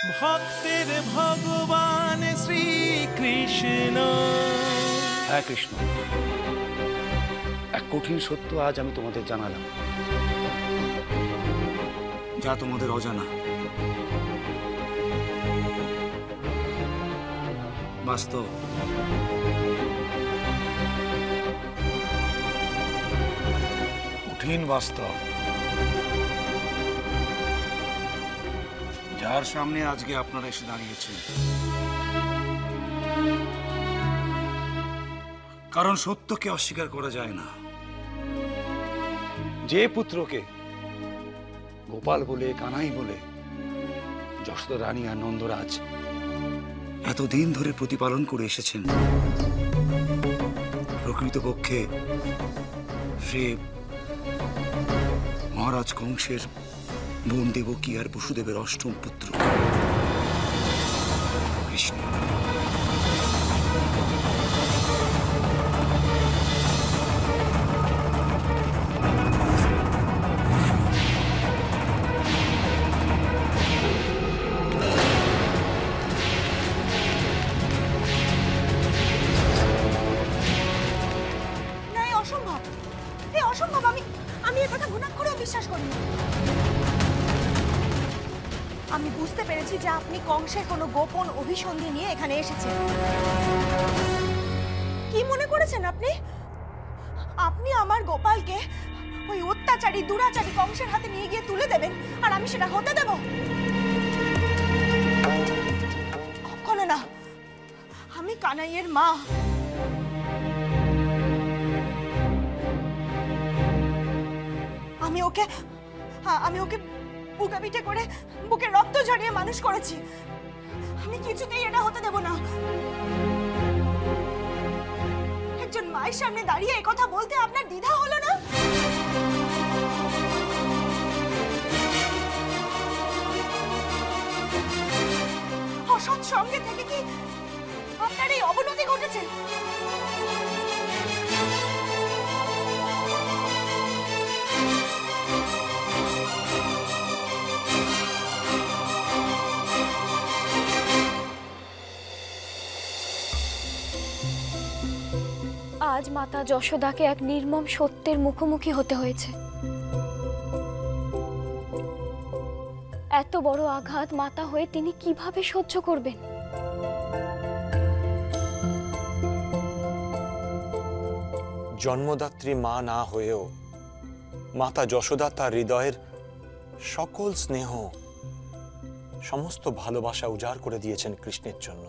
ভক্তের ভগবান শ্রীকৃষ্ণ। হ্যাঁ কৃষ্ণ, এক কঠিন সত্য আজ আমি তোমাদের জানালাম, যা তোমাদের অজানা। বাস্তব। কঠিন বাস্তব, যার সামনে আজকে আপনারা এসে দাঁড়িয়েছেন। কারণ সত্যকে অস্বীকার করা যায় না। যে পুত্রকে গোপাল বলে, কানাই বলে যশোদা রানী আর নন্দরাজ এতদিন ধরে প্রতিপালন করে এসেছেন, প্রকৃতপক্ষে সে মহারাজ কংসের বোন দেবকী আর বসুদেবের অষ্টম পুত্র কৃষ্ণ। আমি বুঝতে পেরেছি যে আপনি কংসের কোনো গোপন অভিসন্ধি নিয়ে এখানে এসেছেন। কি মনে করেছেন আপনি? আপনি আমার গোপালকে ওই অত্যাচারী দুরাচারী কংসের হাতে নিয়ে গিয়ে তুলে দেবেন আর আমি সেটা হতে দেব? কখনো না। আমি কানাইয়ের মা। আমি ওকে বুকে পিঠে করে বুকে রক্ত ঝরিয়ে মানুষ করেছি। আমি কিছুতেই এটা হতে দেব না। একজন মায়ের সামনে দাঁড়িয়ে এই কথা বলতে আপনার দ্বিধা হলো না? অসৎ সঙ্গে থেকে কি আপনার এই অবনতি ঘটেছে? আজ মাতা যশোদাকে এক নির্মম সত্যের মুখোমুখি হতে হয়েছে। এত বড় আঘাত মাতা হয়ে তিনি কিভাবে সহ্য করবেন? জন্মদাত্রী মা না হয়েও মাতা যশোদা তার হৃদয়ের সকল স্নেহ, সমস্ত ভালোবাসা উজাড় করে দিয়েছেন কৃষ্ণের জন্য।